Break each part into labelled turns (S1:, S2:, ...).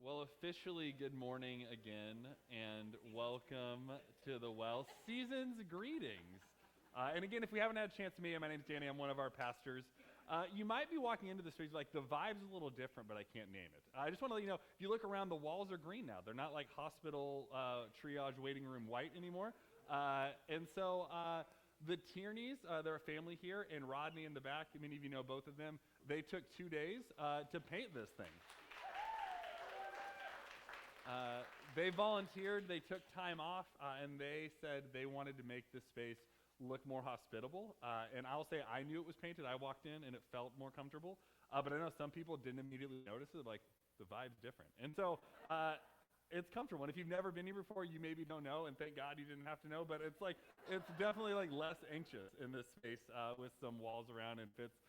S1: Well, officially, good morning again, and welcome to the Well Season's greetings. And again, if we haven't had a chance to meet, my name's Danny. I'm one of our pastors. You might be walking into the streets like the vibe's a little different, but I can't name it. I just want to let you know, if you look around, the walls are green now. They're not like hospital triage waiting room white anymore. The Tierneys, they're a family here, and Rodney in the back. Many of you know both of them. They took 2 days to paint this thing. They volunteered, they took time off, and they said they wanted to make this space look more hospitable. And I'll say I knew it was painted. I walked in and it felt more comfortable. But I know some people didn't immediately notice it, like the vibe's different. And so it's comfortable. And if you've never been here before, you maybe don't know, and thank God you didn't have to know, but it's definitely like less anxious in this space with some walls around and fits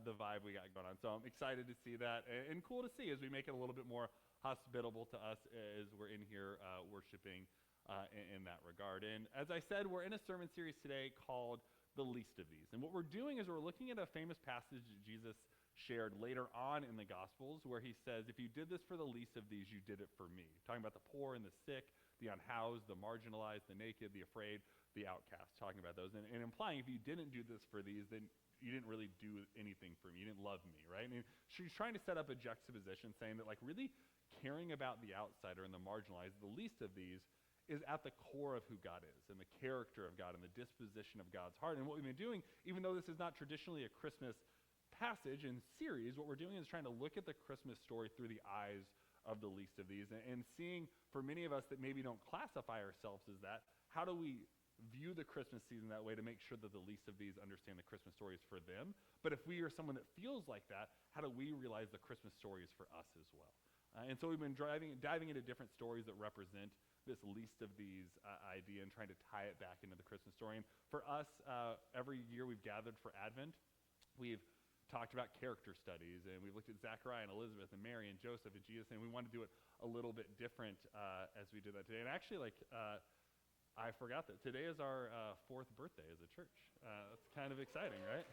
S1: the vibe we got going on. So I'm excited to see that and cool to see as we make it a little bit more hospitable to us as we're in here worshiping in that regard. And as I said, we're in a sermon series today called The Least of These. And what we're doing is we're looking at a famous passage that Jesus shared later on in the Gospels where he says, if you did this for the least of these, you did it for me. Talking about the poor and the sick, the unhoused, the marginalized, the naked, the afraid, the outcast. Talking about those and implying if you didn't do this for these, then you didn't really do anything for me. You didn't love me, right? And she's trying to set up a juxtaposition saying that like really caring about the outsider and the marginalized, the least of these, is at the core of who God is and the character of God and the disposition of God's heart. And what we've been doing, even though this is not traditionally a Christmas passage and series, what we're doing is trying to look at the Christmas story through the eyes of the least of these and seeing for many of us that maybe don't classify ourselves as that, how do we view the Christmas season that way to make sure that the least of these understand the Christmas story is for them. But if we are someone that feels like that, how do we realize the Christmas story is for us as well? And so we've been diving into different stories that represent this least of these idea and trying to tie it back into the Christmas story. And for us, every year we've gathered for Advent, we've talked about character studies, and we've looked at Zachariah and Elizabeth and Mary and Joseph and Jesus, and we wanted to do it a little bit different as we did that today. And actually, I forgot that today is our fourth birthday as a church. That's kind of exciting, right?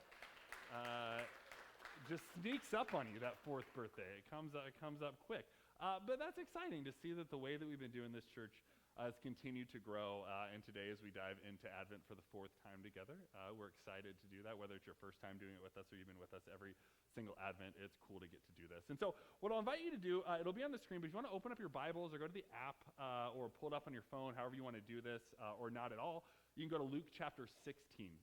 S1: Just sneaks up on you, that fourth birthday. It comes up quick. But that's exciting to see that the way that we've been doing this church has continued to grow. And today, as we dive into Advent for the fourth time together, we're excited to do that. Whether it's your first time doing it with us or you've been with us every single Advent, it's cool to get to do this. And so what I'll invite you to do, it'll be on the screen, but if you want to open up your Bibles or go to the app or pull it up on your phone, however you want to do this, or not at all, you can go to Luke chapter 16.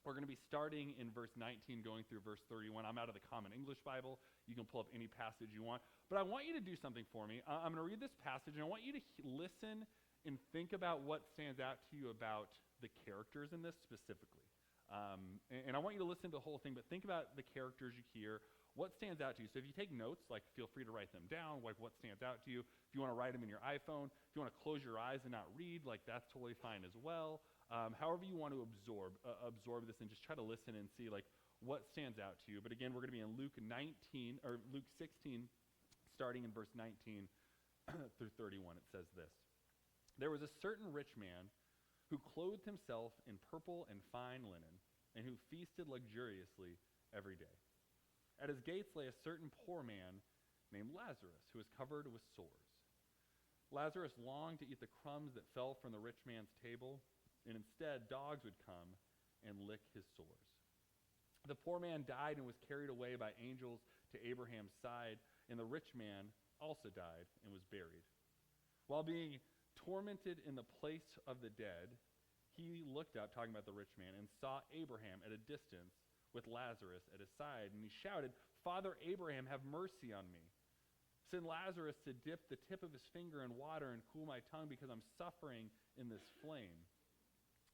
S1: We're going to be starting in verse 19, going through verse 31. I'm out of the Common English Bible. You can pull up any passage you want. But I want you to do something for me. I'm going to read this passage, and I want you to listen and think about what stands out to you about the characters in this specifically. And I want you to listen to the whole thing, but think about the characters you hear. What stands out to you? So if you take notes, feel free to write them down, what stands out to you. If you want to write them in your iPhone, if you want to close your eyes and not read, that's totally fine as well. However you want to absorb this and just try to listen and see what stands out to you. But again, we're going to be in Luke 16, starting in verse 19 through 31. It says this: There was a certain rich man who clothed himself in purple and fine linen, and who feasted luxuriously every day. At his gates lay a certain poor man named Lazarus, who was covered with sores. Lazarus longed to eat the crumbs that fell from the rich man's table, and instead dogs would come and lick his sores. The poor man died and was carried away by angels to Abraham's side, and the rich man also died and was buried. While being tormented in the place of the dead, he looked up, talking about the rich man, and saw Abraham at a distance with Lazarus at his side, and he shouted, "Father Abraham, have mercy on me. Send Lazarus to dip the tip of his finger in water and cool my tongue, because I'm suffering in this flame."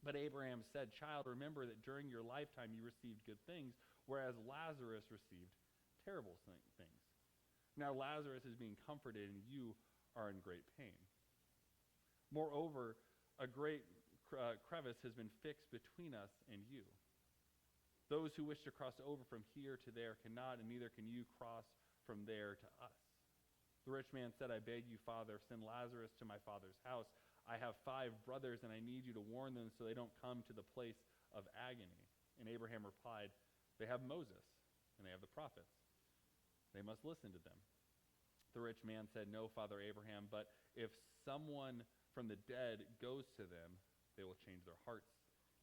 S1: But Abraham said, "Child, remember that during your lifetime you received good things, whereas Lazarus received terrible things. Now Lazarus is being comforted, and you are in great pain. Moreover, a great crevice has been fixed between us and you. Those who wish to cross over from here to there cannot, and neither can you cross from there to us." The rich man said, "I beg you, Father, send Lazarus to my father's house. I have 5 brothers, and I need you to warn them so they don't come to the place of agony." And Abraham replied, "They have Moses, and they have the prophets. They must listen to them." The rich man said, "No, Father Abraham, but if someone from the dead goes to them, they will change their hearts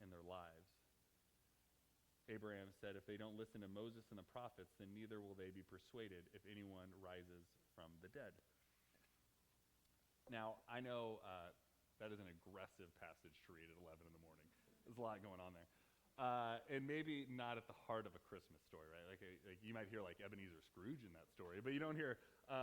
S1: and their lives." Abraham said, "If they don't listen to Moses and the prophets, then neither will they be persuaded if anyone rises from the dead." Now, I know that is an aggressive passage to read at 11 in the morning. There's a lot going on there. And maybe not at the heart of a Christmas story, right? Like you might hear like Ebenezer Scrooge in that story, but you don't hear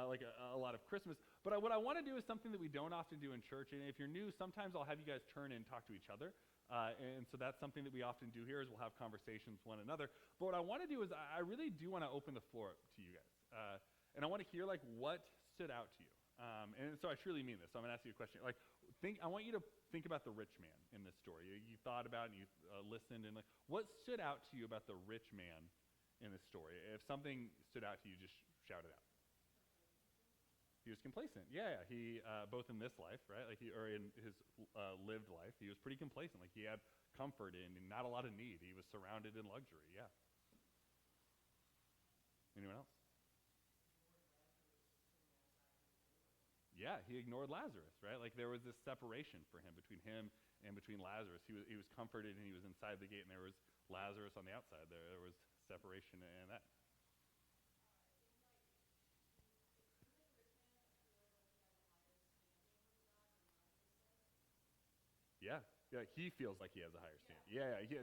S1: like a lot of Christmas. But what I want to do is something that we don't often do in church. And if you're new, sometimes I'll have you guys turn and talk to each other. And so that's something that we often do here is we'll have conversations with one another. But what I want to do is I really do want to open the floor up to you guys. And I want to hear like what stood out to you. And so I truly mean this. So I'm going to ask you a question. Like, I want you to think about the rich man in this story. You thought about it and you listened, and like, what stood out to you about the rich man in this story? If something stood out to you, just shout it out. He was complacent. Yeah. He both in this life, right? Like or in his lived life, he was pretty complacent. Like he had comfort and not a lot of need. He was surrounded in luxury. Yeah. Anyone else? Yeah, he ignored Lazarus, right? Like there was this separation for him between him and between Lazarus. He was comforted and he was inside the gate, and there was Lazarus on the outside. There was separation and that. Yeah, yeah, he feels like he has a higher standard.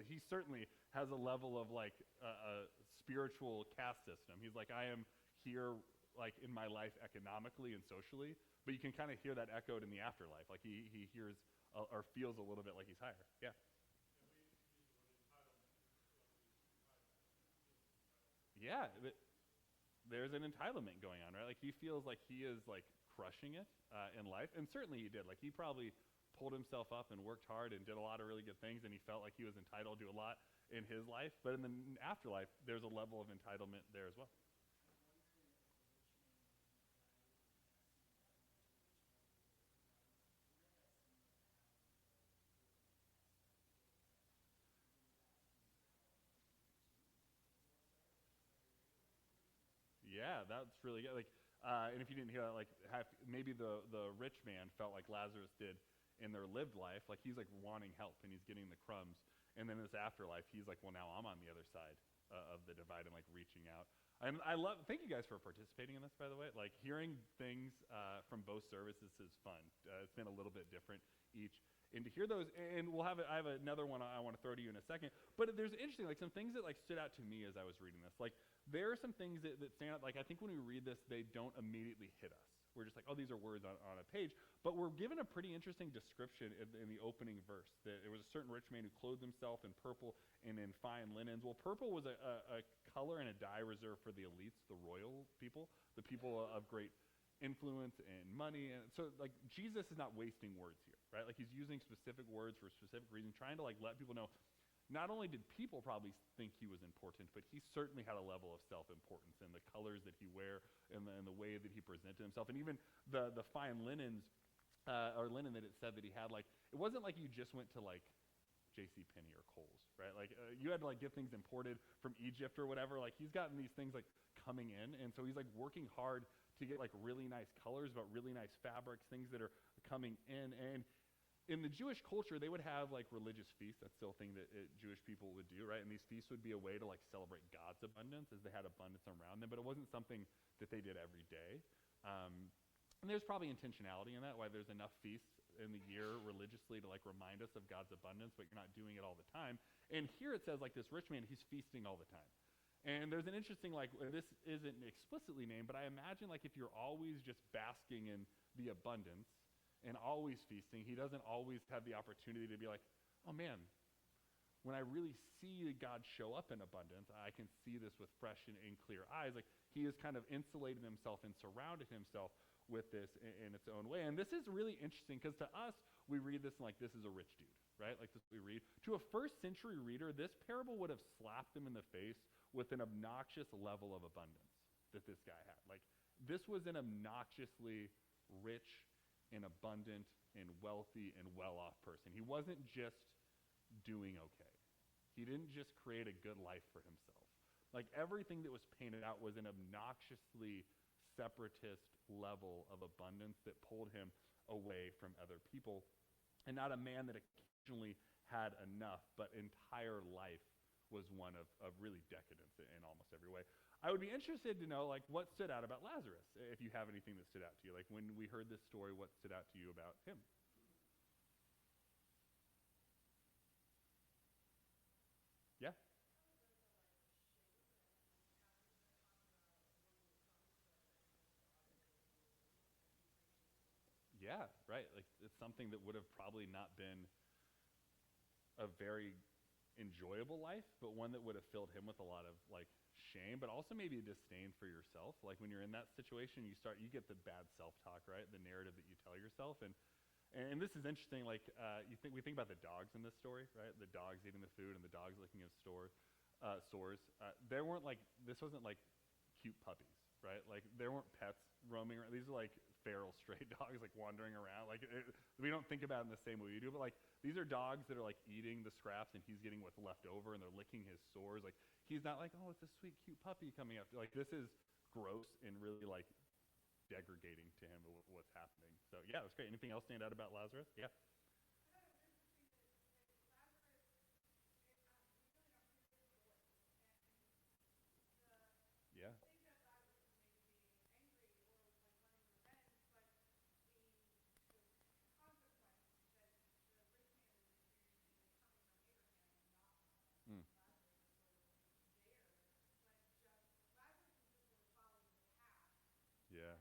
S1: He certainly has a level of like a spiritual caste system. He's like, I am here like in my life economically and socially, but you can kind of hear that echoed in the afterlife. Like he hears or feels a little bit like he's higher. Yeah. Yeah, there's an entitlement going on, right? Like he feels like he is like crushing it in life, and certainly he did. Like he probably pulled himself up and worked hard and did a lot of really good things, and he felt like he was entitled to a lot in his life. But in the afterlife, there's a level of entitlement there as well. Yeah, that's really good. Like, and if you didn't hear that, like, maybe the rich man felt like Lazarus did in their lived life, like he's like wanting help and he's getting the crumbs, and then in this afterlife, he's like, well, now I'm on the other side of the divide and like reaching out. And I love. Thank you guys for participating in this, by the way. Like hearing things from both services is fun. It's been a little bit different each, and to hear those, and we'll have. I have another one I want to throw to you in a second. But there's interesting, like some things that like stood out to me as I was reading this. Like there are some things that stand out. Like I think when we read this, they don't immediately hit us. We're just like, oh, these are words on a page. But we're given a pretty interesting description in the opening verse. That it was a certain rich man who clothed himself in purple and in fine linens. Well, purple was a color and a dye reserved for the elites, the royal people, the people of great influence and money. And so, like, Jesus is not wasting words here, right? Like, he's using specific words for a specific reason, trying to, like, let people know not only did people probably think he was important, but he certainly had a level of self-importance in the colors that he wear and the way that he presented himself. And even the fine linens, or linen that it said that he had, like, it wasn't like you just went to, like, J.C. Penney or Kohl's, right? Like, you had to, like, get things imported from Egypt or whatever. Like, he's gotten these things, like, coming in, and so he's, like, working hard to get, like, really nice colors, but really nice fabrics, things that are coming in. And in the Jewish culture, they would have like religious feasts. That's still a thing that Jewish people would do, right? And these feasts would be a way to like celebrate God's abundance as they had abundance around them, but it wasn't something that they did every day. And there's probably intentionality in that, why there's enough feasts in the year religiously to like remind us of God's abundance, but you're not doing it all the time. And here it says like this rich man, he's feasting all the time. And there's an interesting, like, this isn't explicitly named, but I imagine like if you're always just basking in the abundance, and always feasting, he doesn't always have the opportunity to be like, oh man, when I really see God show up in abundance, I can see this with fresh and clear eyes. Like he has kind of insulated himself and surrounded himself with this in its own way. And this is really interesting because to us, we read this and like, this is a rich dude, right? Like this we read. To a first century reader, this parable would have slapped him in the face with an obnoxious level of abundance that this guy had. Like this was an obnoxiously rich and abundant and wealthy and well-off person. He wasn't just doing okay. He didn't just create a good life for himself. Like everything that was painted out was an obnoxiously separatist, level of abundance that pulled him away from other people. And not a man that occasionally had enough, but entire life was one of really decadence in almost every way. I would be interested to know, like, what stood out about Lazarus, if you have anything that stood out to you. Like, when we heard this story, what stood out to you about him? Yeah? Yeah, right. Like, it's something that would have probably not been a very enjoyable life, but one that would have filled him with a lot of like shame, but also maybe a disdain for yourself. Like when you're in that situation, you get the bad self-talk, right? The narrative that you tell yourself, and this is interesting. Like we think about the dogs in this story, right? The dogs eating the food and the dogs licking his sores. There weren't like this wasn't like cute puppies, right? Like there weren't pets roaming around. These are like feral stray dogs like wandering around. Like we don't think about it in the same way we do, but like these are dogs that are like eating the scraps and he's getting what's left over and they're licking his sores. Like he's not like, oh, it's a sweet cute puppy coming up. Like this is gross and really like degrading to him what's happening. So yeah, it was great. Anything else stand out about Lazarus? Yeah. Yeah. Mm. Yeah.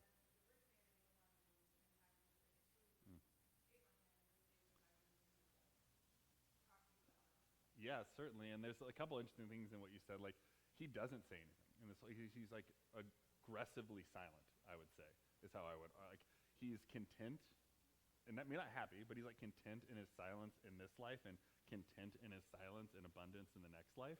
S1: Mm. Yeah, certainly. And there's a couple interesting things in what you said. Like he doesn't say anything, and it's like he's like aggressively silent. I would say is how I would like. He's content, and that may not happy, but he's like content in his silence in this life, and content in his silence and abundance in the next life.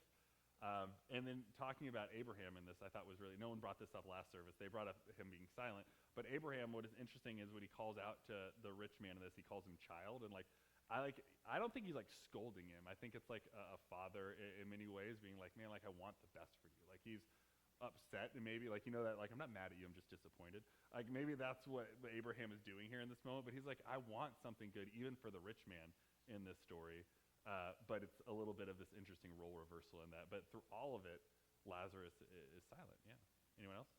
S1: And then talking about Abraham in this, I thought was really, no one brought this up last service. They brought up him being silent. But Abraham, what is interesting is when he calls out to the rich man in this, he calls him child. And I don't think he's like scolding him. I think it's like a father in many ways being like, man, like I want the best for you. Like he's upset and maybe like, that like, I'm not mad at you, I'm just disappointed. Like maybe that's what Abraham is doing here in this moment. But he's like, I want something good even for the rich man in this story. But it's a little bit of this interesting role reversal in that. But through all of it, Lazarus is silent. Yeah. Anyone else?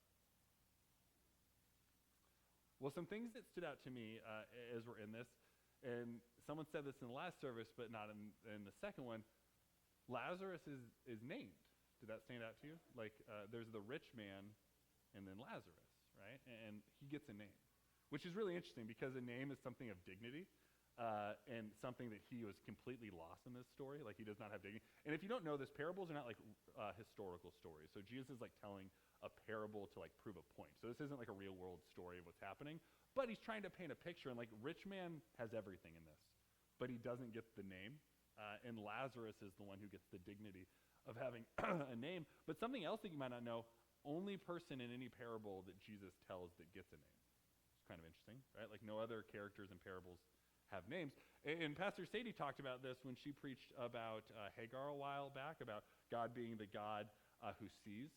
S1: Well, some things that stood out to me as we're in this, and someone said this in the last service, but not in the second one. Lazarus is named. Did that stand out to you? Like, there's the rich man, and then Lazarus, right? And he gets a name, which is really interesting because a name is something of dignity. And something that he was completely lost in this story. Like he does not have dignity. And if you don't know this, parables are not like historical stories. So Jesus is like telling a parable to like prove a point. So this isn't like a real world story of what's happening, but he's trying to paint a picture. And like rich man has everything in this, but he doesn't get the name. And Lazarus is the one who gets the dignity of having a name. But something else that you might not know, only person in any parable that Jesus tells that gets a name. It's kind of interesting, right? Like no other characters in parables have names. And Pastor Sadie talked about this when she preached about Hagar a while back, about God being the God who sees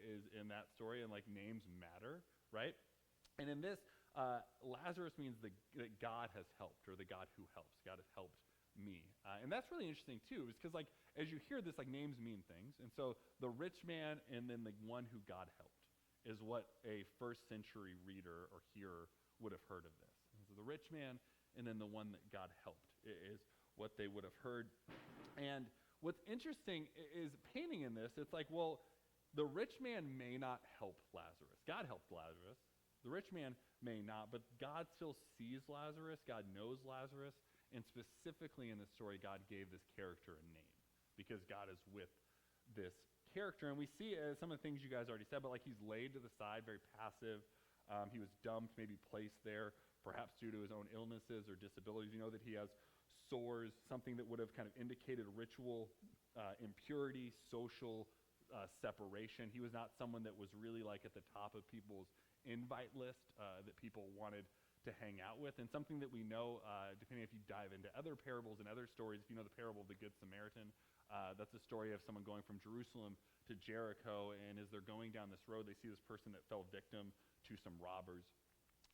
S1: is in that story, and like names matter, right? And in this, Lazarus means that God has helped, or the God who helps. God has helped me. And that's really interesting too, because like as you hear this, like names mean things. And so the rich man and then the one who God helped is what a first century reader or hearer would have heard of this. And so the rich man and then the one that God helped is what they would have heard. And what's interesting is painting in this, it's like, well, the rich man may not help Lazarus. God helped Lazarus. The rich man may not, but God still sees Lazarus. God knows Lazarus. And specifically in this story, God gave this character a name because God is with this character. And we see some of the things you guys already said, but like he's laid to the side, very passive. He was dumped, maybe placed there, perhaps due to his own illnesses or disabilities. You know that he has sores, something that would have kind of indicated ritual impurity, social separation. He was not someone that was really like at the top of people's invite list that people wanted to hang out with. And something that we know, depending if you dive into other parables and other stories, if you know the parable of the Good Samaritan, that's a story of someone going from Jerusalem to Jericho, and as they're going down this road, they see this person that fell victim to some robbers.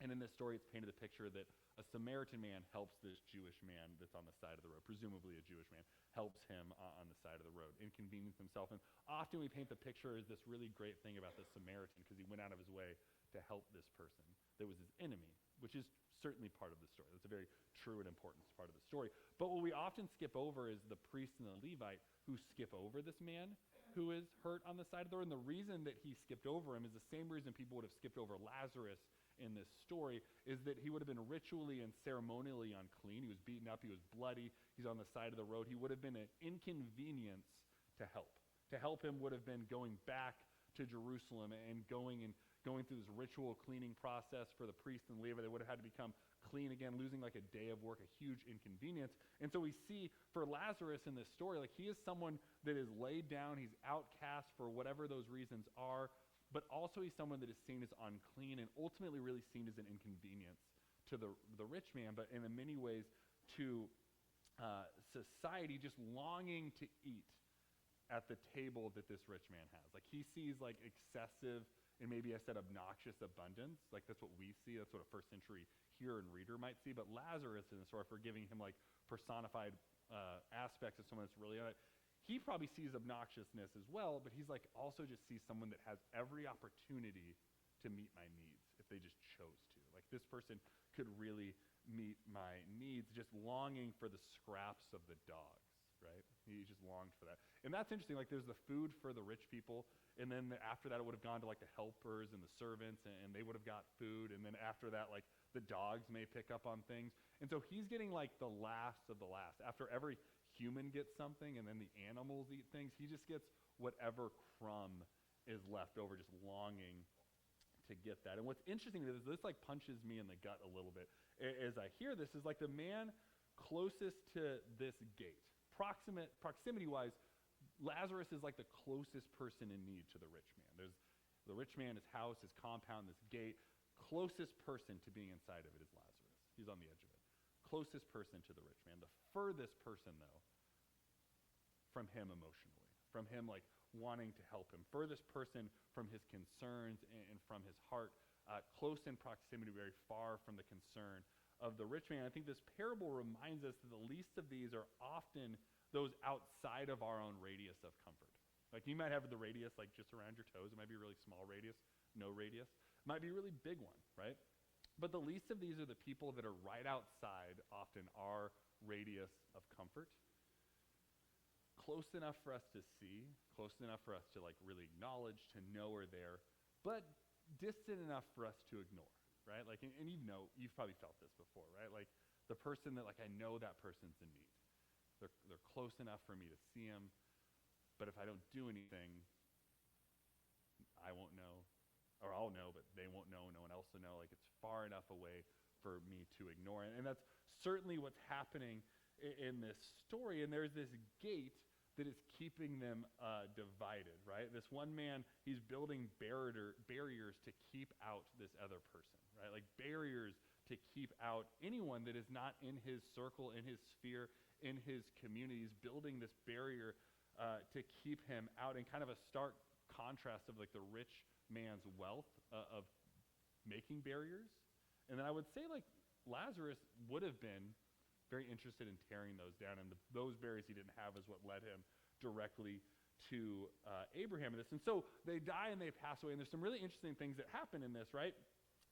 S1: And in this story, it's painted a picture that a Samaritan man helps this Jewish man that's on the side of the road, presumably a Jewish man, helps him on the side of the road, inconvenience himself. And often we paint the picture as this really great thing about the Samaritan because he went out of his way to help this person that was his enemy, which is certainly part of the story. That's a very true and important part of the story. But what we often skip over is the priest and the Levite who skip over this man who is hurt on the side of the road. And the reason that he skipped over him is the same reason people would have skipped over Lazarus in this story, is that he would have been ritually and ceremonially unclean. He was beaten up, he was bloody, he's on the side of the road. He would have been an inconvenience to help. To help him would have been going back to Jerusalem and going through this ritual cleaning process for the priest and Levite. They would have had to become clean again, losing like a day of work, a huge inconvenience. And so we see for Lazarus in this story, like he is someone that is laid down, he's outcast for whatever those reasons are, but also he's someone that is seen as unclean and ultimately really seen as an inconvenience to the rich man, but in many ways to society, just longing to eat at the table that this rich man has. Like he sees like excessive and maybe I said obnoxious abundance. Like that's what we see. That's what a first century hearer and reader might see. But Lazarus in the story, for giving him like personified aspects of someone that's really he probably sees obnoxiousness as well, but he's like also just sees someone that has every opportunity to meet my needs if they just chose to. Like this person could really meet my needs, just longing for the scraps of the dogs, right? He just longed for that. And that's interesting. Like there's the food for the rich people, and then after that it would have gone to like the helpers and the servants, and they would have got food, and then after that like the dogs may pick up on things. And so he's getting like the last of the last. After every human gets something and then the animals eat things, he just gets whatever crumb is left over, just longing to get that. And what's interesting is this like punches me in the gut a little bit as I hear this, is like the man closest to this gate, proximity wise, Lazarus is like the closest person in need to the rich man. There's the rich man, his house, his compound, this gate. Closest person to being inside of it is Lazarus. He's on the edge of it. Closest person to the rich man. The furthest person, though, from him emotionally, from him like wanting to help him. Furthest person from his concerns and from his heart. Close in proximity, very far from the concern of the rich man. I think this parable reminds us that the least of these are often those outside of our own radius of comfort. Like you might have the radius like just around your toes. It might be a really small radius, no radius. It might be a really big one, right? But the least of these are the people that are right outside often our radius of comfort. Close enough for us to see, close enough for us to like really acknowledge, to know are there, but distant enough for us to ignore, right? Like, and you've probably felt this before, right? Like the person that like, I know that person's in need. They're close enough for me to see them, but if I don't do anything, I won't know, or I'll know, but they won't know, no one else will know. Like it's far enough away for me to ignore it. And that's certainly what's happening in this story. And there's this gate that is keeping them divided, right? This one man, he's building barriers to keep out this other person, right? Like barriers to keep out anyone that is not in his circle, in his sphere, in his community. He's building this barrier to keep him out, in kind of a stark contrast of like the rich man's wealth of making barriers. And then I would say like Lazarus would have been very interested in tearing those down, and those barriers he didn't have is what led him directly to Abraham in this. And so they die and they pass away, and there's some really interesting things that happen in this, right?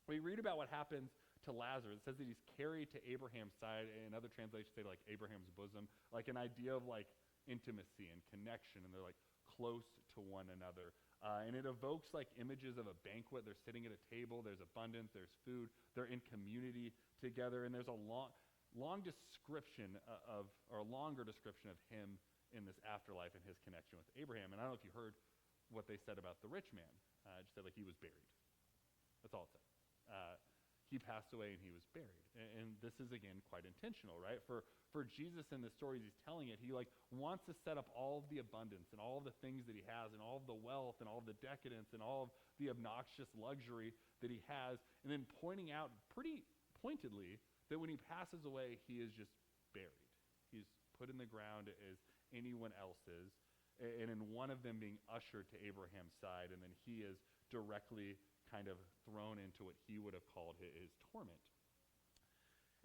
S1: We read about what happens to Lazarus. It says that he's carried to Abraham's side, and other translations say like Abraham's bosom, like an idea of like intimacy and connection, and they're like close to one another. And it evokes like images of a banquet. They're sitting at a table, there's abundance, there's food, they're in community together, and there's a long description or a longer description of him in this afterlife and his connection with Abraham. And I don't know if you heard what they said about the rich man. It just said like he was buried. That's all it said. He passed away and he was buried. And this is, again, quite intentional, right? For Jesus in the stories he's telling it, he like wants to set up all of the abundance and all of the things that he has and all of the wealth and all of the decadence and all of the obnoxious luxury that he has, and then pointing out pretty pointedly that when he passes away, he is just buried. He's put in the ground as anyone else is, and in one of them being ushered to Abraham's side, and then he is directly kind of thrown into what he would have called his torment.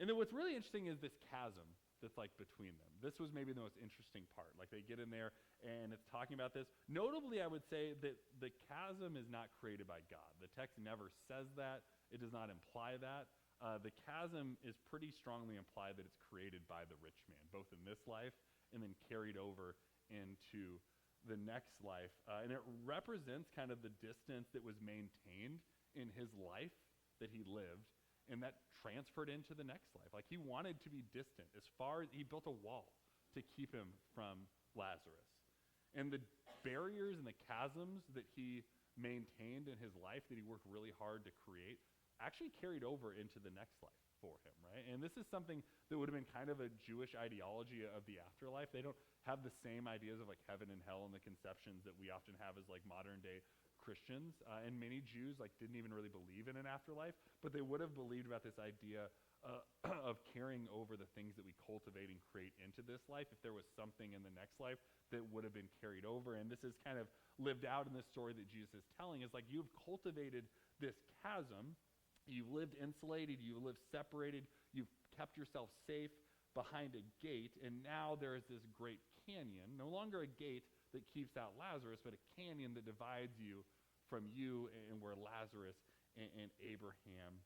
S1: And then what's really interesting is this chasm that's like between them. This was maybe the most interesting part. Like they get in there and it's talking about this. Notably, I would say that the chasm is not created by God. The text never says that. It does not imply that. The chasm is pretty strongly implied that it's created by the rich man, both in this life and then carried over into the next life. And it represents kind of the distance that was maintained in his life that he lived, and that transferred into the next life. Like he wanted to be distant as far as he built a wall to keep him from Lazarus. And the barriers and the chasms that he maintained in his life that he worked really hard to create actually carried over into the next life for him, right? And this is something that would have been kind of a Jewish ideology of the afterlife. They don't have the same ideas of like heaven and hell and the conceptions that we often have as like modern day Christians, and many Jews like didn't even really believe in an afterlife, but they would have believed about this idea of carrying over the things that we cultivate and create into this life. If there was something in the next life that would have been carried over, and this is kind of lived out in this story that Jesus is telling, is like you've cultivated this chasm, you've lived insulated, you've lived separated, you've kept yourself safe behind a gate, and now there is this great canyon, no longer a gate that keeps out Lazarus, but a canyon that divides you from you and where Lazarus and Abraham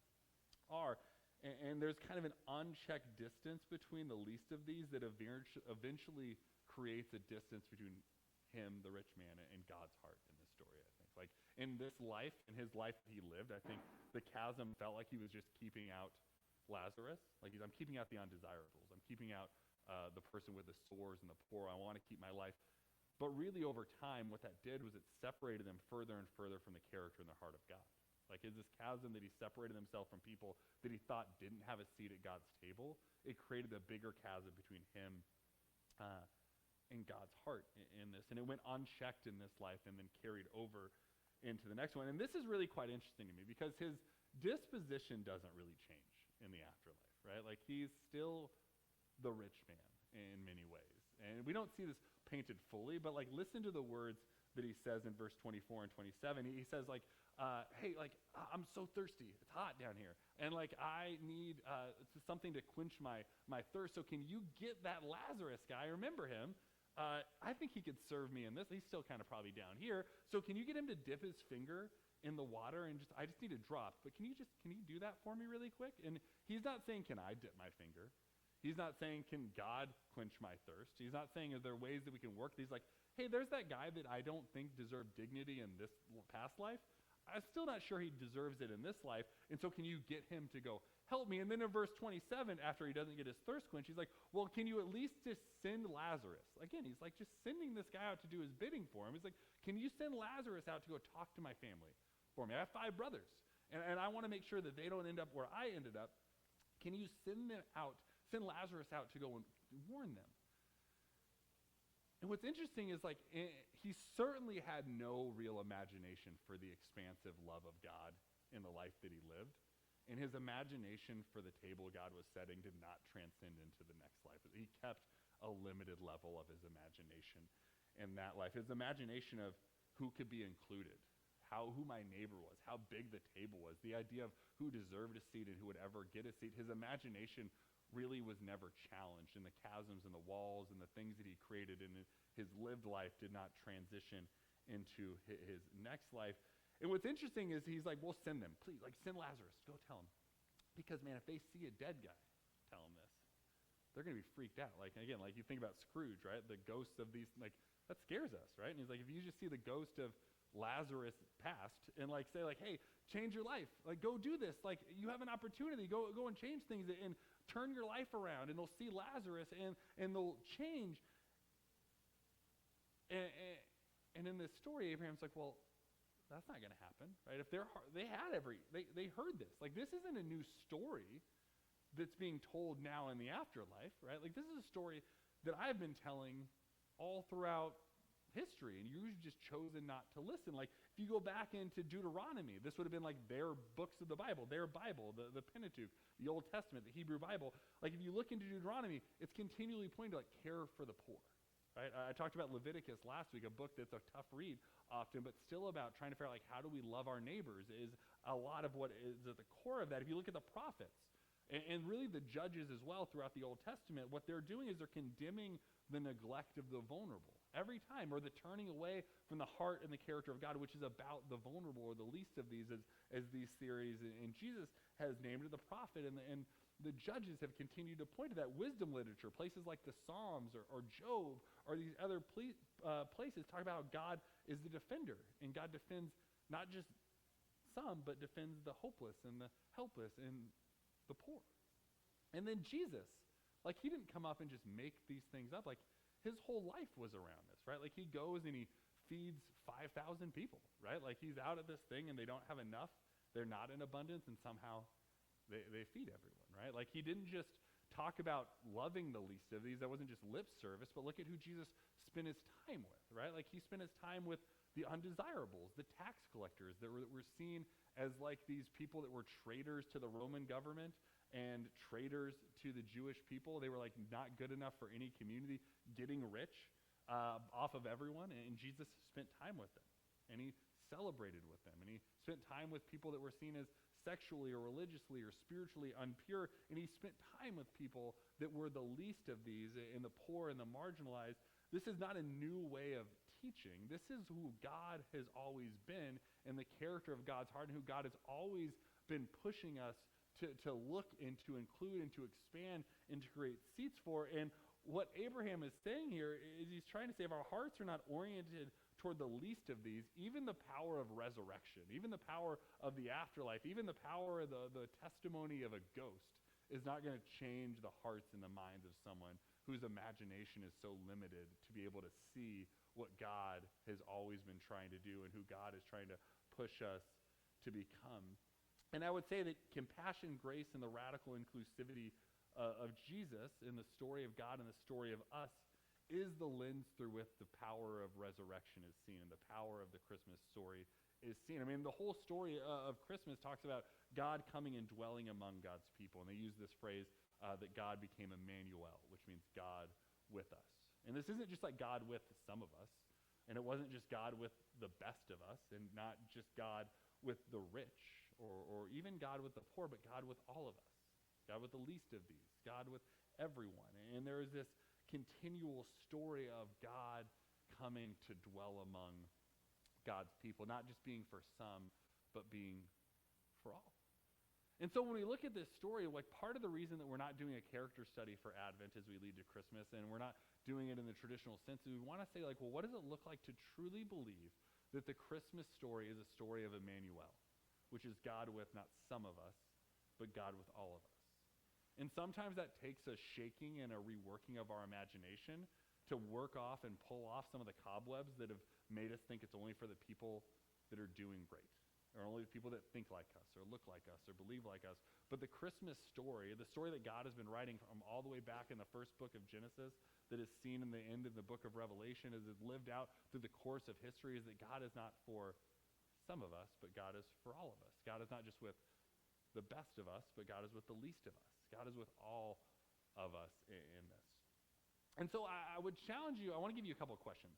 S1: are. And there's kind of an unchecked distance between the least of these that eventually creates a distance between him, the rich man, and God's heart in this story, I think. Like in this life, in his life that he lived, I think the chasm felt like he was just keeping out Lazarus. Like I'm keeping out the undesirables. I'm keeping out the person with the sores and the poor. I want to keep my life. But really over time, what that did was it separated them further and further from the character and the heart of God. Like is this chasm that he separated himself from people that he thought didn't have a seat at God's table, it created a bigger chasm between him and God's heart in this. And it went unchecked in this life and then carried over into the next one. And this is really quite interesting to me because his disposition doesn't really change in the afterlife, right? Like he's still the rich man in many ways. And we don't see this painted fully, but like listen to the words that he says in verse 24 and 27. He says like, hey, like I'm so thirsty. It's hot down here. And like I need something to quench my thirst. So can you get that Lazarus guy? Remember him. I think he could serve me in this. He's still kind of probably down here. So can you get him to dip his finger in the water and I just need a drop. But can you do that for me really quick? And he's not saying, can I dip my finger? He's not saying, can God quench my thirst? He's not saying, are there ways that we can work? He's like, hey, there's that guy that I don't think deserved dignity in this past life. I'm still not sure he deserves it in this life. And so can you get him to go help me? And then in verse 27, after he doesn't get his thirst quenched, he's like, well, can you at least just send Lazarus? Again, he's like just sending this guy out to do his bidding for him. He's like, can you send Lazarus out to go talk to my family for me? I have 5 brothers, and I want to make sure that they don't end up where I ended up. Can you send Lazarus out to go and warn them? And what's interesting is like he certainly had no real imagination for the expansive love of God in the life that he lived. And his imagination for the table God was setting did not transcend into the next life. He kept a limited level of his imagination in that life. His imagination of who could be included, who my neighbor was, how big the table was, the idea of who deserved a seat and who would ever get a seat. His imagination really was never challenged, and the chasms and the walls and the things that he created in his lived life did not transition into his next life. And what's interesting is he's like, well, send them, please, like send Lazarus, go tell him. Because man, if they see a dead guy, tell him this, they're going to be freaked out. Like again, like you think about Scrooge, right? The ghosts of these, like that scares us, right? And he's like, if you just see the ghost of Lazarus passed and like say like, hey, change your life, like go do this, like you have an opportunity, go and change things and turn your life around, and they'll see Lazarus and they'll change. And in this story, Abraham's like, well, that's not going to happen, right? If they heard this, like this isn't a new story that's being told now in the afterlife, right? Like this is a story that I've been telling all throughout history, and you've just chosen not to listen. Like if you go back into Deuteronomy, this would have been like their books of the Bible, the Pentateuch, the Old Testament, the Hebrew Bible. Like if you look into Deuteronomy, it's continually pointing to like care for the poor, right? I talked about Leviticus last week, a book that's a tough read often, but still about trying to figure out like how do we love our neighbors, is a lot of what is at the core of that. If you look at the prophets, and really the judges as well throughout the Old Testament, what they're doing is they're condemning the neglect of the vulnerable every time, or the turning away from the heart and the character of God, which is about the vulnerable or the least of these, as these theories. And Jesus has named it the prophet, and the judges have continued to point to that. Wisdom literature, places like the Psalms or Job or these other places talk about how God is the defender, and God defends not just some, but defends the hopeless and the helpless and the poor. And then Jesus, like, he didn't come up and just make these things up. Like, his whole life was around this, right? Like, he goes and he feeds 5,000 people, right? Like, he's out at this thing and they don't have enough. They're not in abundance, and somehow they feed everyone, right? Like, he didn't just talk about loving the least of these. That wasn't just lip service, but look at who Jesus spent his time with, right? Like, he spent his time with the undesirables, the tax collectors that were seen as like these people that were traitors to the Roman government and traitors to the Jewish people. They were like not good enough for any community, getting rich off of everyone. And Jesus spent time with them, and he celebrated with them, and he spent time with people that were seen as sexually or religiously or spiritually impure, and he spent time with people that were the least of these, and the poor and the marginalized. This is not a new way of teaching. This is who God has always been, and the character of God's heart, and who God has always been pushing us to look into, include, and to expand, and to create seats for. And what Abraham is saying here is he's trying to say, if our hearts are not oriented toward the least of these, even the power of resurrection, even the power of the afterlife, even the power of the testimony of a ghost is not going to change the hearts and the minds of someone whose imagination is so limited to be able to see what God has always been trying to do and who God is trying to push us to become. And I would say that compassion, grace, and the radical inclusivity of Jesus in the story of God and the story of us is the lens through which the power of resurrection is seen, and the power of the Christmas story is seen. I mean, the whole story of Christmas talks about God coming and dwelling among God's people, and they use this phrase that God became Emmanuel, which means God with us. And this isn't just like God with some of us, and it wasn't just God with the best of us, and not just God with the rich, or even God with the poor, but God with all of us, God with the least of these, God with everyone. And there is this continual story of God coming to dwell among God's people, not just being for some, but being for all. And so when we look at this story, like, part of the reason that we're not doing a character study for Advent as we lead to Christmas, and we're not doing it in the traditional sense, is we want to say, like, well, what does it look like to truly believe that the Christmas story is a story of Emmanuel, which is God with not some of us, but God with all of us. And sometimes that takes a shaking and a reworking of our imagination to work off and pull off some of the cobwebs that have made us think it's only for the people that are doing great, or only the people that think like us, or look like us, or believe like us. But the Christmas story, the story that God has been writing from all the way back in the first book of Genesis, that is seen in the end of the book of Revelation, as it's lived out through the course of history, is that God is not for some of us, but God is for all of us. God is not just with the best of us, but God is with the least of us. God is with all of us in this. And so I would challenge you. I want to give you a couple of questions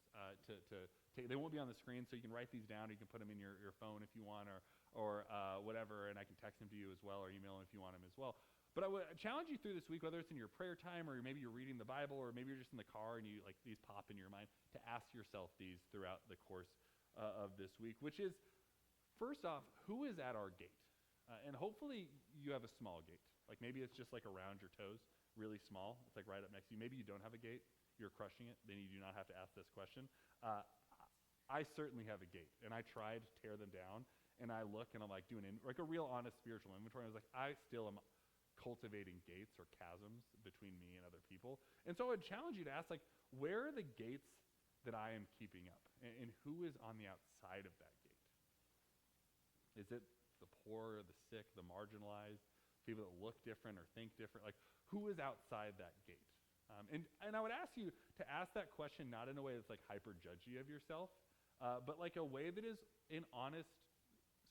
S1: to take. They won't be on the screen, so you can write these down, or you can put them in your phone if you want, or whatever, and I can text them to you as well, or email them if you want them as well. But I would challenge you through this week, whether it's in your prayer time, or maybe you're reading the Bible, or maybe you're just in the car and you, like, these pop in your mind, to ask yourself these throughout the course of this week, which is, first off, who is at our gate? And hopefully you have a small gate. Like, maybe it's just like around your toes, really small. It's like right up next to you. Maybe you don't have a gate. You're crushing it. Then you do not have to ask this question. I certainly have a gate, and I try to tear them down, and I look, and I'm like doing like a real honest spiritual inventory. I was like, I still am cultivating gates or chasms between me and other people. And so I would challenge you to ask, like, where are the gates that I am keeping up, and who is on the outside of that gate? Is it the poor, the sick, the marginalized, people that look different or think different? Like, who is outside that gate? And I would ask you to ask that question not in a way that's like hyper judgy of yourself, but like a way that is an honest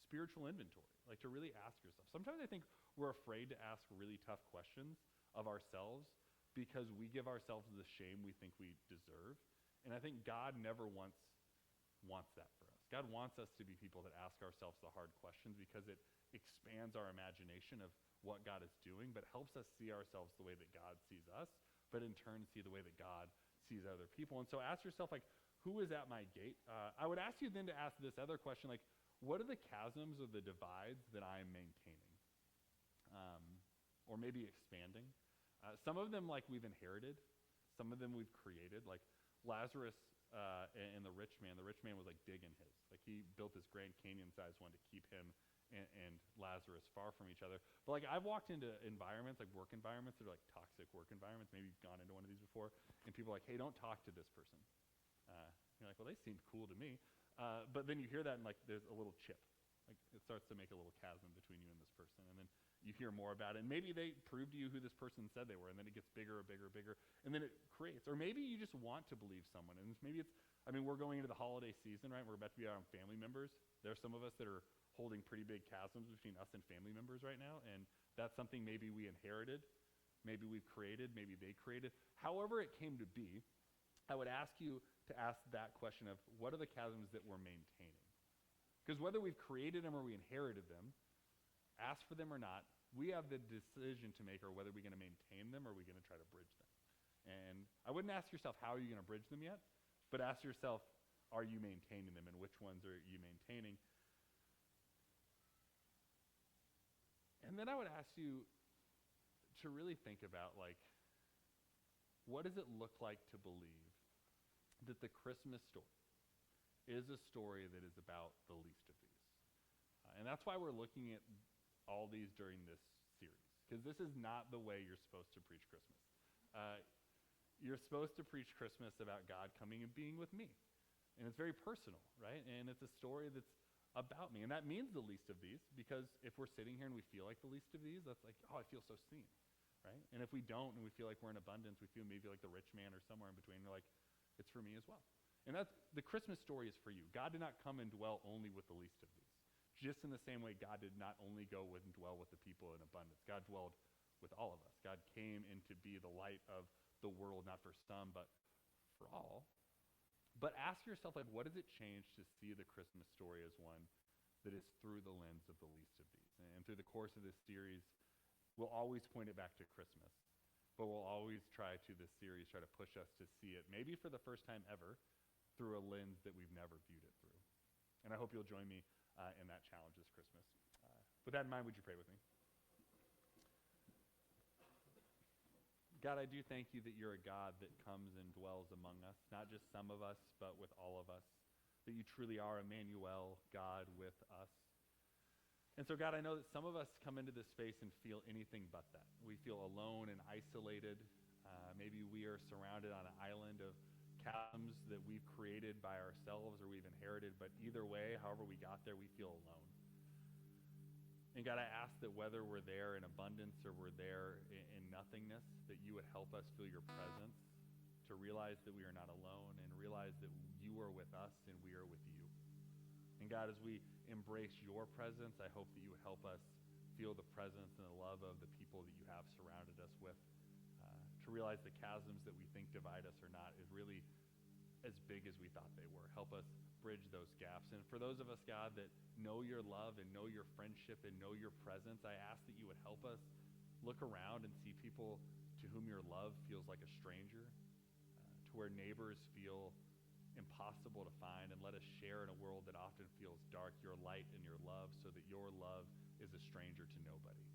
S1: spiritual inventory, like to really ask yourself. Sometimes I think we're afraid to ask really tough questions of ourselves because we give ourselves the shame we think we deserve. And I think God never wants that for us. God wants us to be people that ask ourselves the hard questions because it expands our imagination of what God is doing, but helps us see ourselves the way that God sees us, but in turn see the way that God sees other people. And so ask yourself, like, who is at my gate? I would ask you then to ask this other question, like, what are the chasms or the divides that I am maintaining? Or maybe expanding? Some of them, like, we've inherited. Some of them we've created. Like Lazarus and the rich man. The rich man was, like, digging his. Like, he built this Grand Canyon-sized one to keep him and Lazarus far from each other. But, like, I've walked into environments, like work environments that are, like, toxic work environments. Maybe you've gone into one of these before. And people are like, hey, don't talk to this person. You're like, well, they seemed cool to me. But then you hear that and, like, there's a little chip. Like, it starts to make a little chasm between you and this person. And then you hear more about it. And maybe they prove to you who this person said they were. And then it gets bigger and bigger and bigger. And then it creates. Or maybe you just want to believe someone. And maybe it's, I mean, we're going into the holiday season, right? We're about to be around family members. There are some of us that are holding pretty big chasms between us and family members right now. And that's something maybe we inherited. Maybe we've created. Maybe they created. However it came to be, I would ask you to ask that question of what are the chasms that we're maintaining? Because whether we've created them or we inherited them, ask for them or not, we have the decision to make, or whether we're going to maintain them or we're going to try to bridge them. And I wouldn't ask yourself, how are you going to bridge them yet? But ask yourself, are you maintaining them, and which ones are you maintaining? And then I would ask you to really think about, like, what does it look like to believe that the Christmas story is a story that is about the least of these? And that's why we're looking at all these during this series, because this is not the way you're supposed to preach Christmas. You're supposed to preach Christmas about God coming and being with me. And it's very personal, right? And it's a story that's about me. And that means the least of these, because if we're sitting here and we feel like the least of these, that's like, oh, I feel so seen, right? And if we don't and we feel like we're in abundance, we feel maybe like the rich man or somewhere in between, we're like, it's for me as well. And that's, the Christmas story is for you. God did not come and dwell only with the least of these. Just in the same way God did not only go with and dwell with the people in abundance. God dwelled with all of us. God came in to be the light of the world, not for some, but for all. But ask yourself, like, what does it change to see the Christmas story as one that is through the lens of the least of these? And through the course of this series, we'll always point it back to Christmas. But we'll always try to to push us to see it, maybe for the first time ever, through a lens that we've never viewed it through. And I hope you'll join me in that challenge this Christmas. With that in mind, would you pray with me? God, I do thank you that you're a God that comes and dwells among us, not just some of us, but with all of us, that you truly are Emmanuel, God with us. And so, God, I know that some of us come into this space and feel anything but that. We feel alone and isolated. Maybe we are surrounded on an island of chasms that we've created by ourselves or we've inherited, but either way, however we got there, we feel alone. And God, I ask that whether we're there in abundance or we're there in nothingness, that you would help us feel your presence, to realize that we are not alone, and realize that you are with us and we are with you. And God, as we embrace your presence, I hope that you would help us feel the presence and the love of the people that you have surrounded us with. To realize the chasms that we think divide us or not is really as big as we thought they were. Help us bridge those gaps. And for those of us, God, that know your love and know your friendship and know your presence, I ask that you would help us look around and see people to whom your love feels like a stranger, to where neighbors feel impossible to find, and let us share in a world that often feels dark your light and your love, so that your love is a stranger to nobody.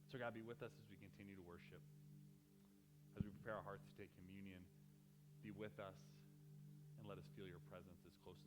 S1: So God, be with us as we continue to worship. As we prepare our hearts to take communion, be with us and let us feel your presence as close as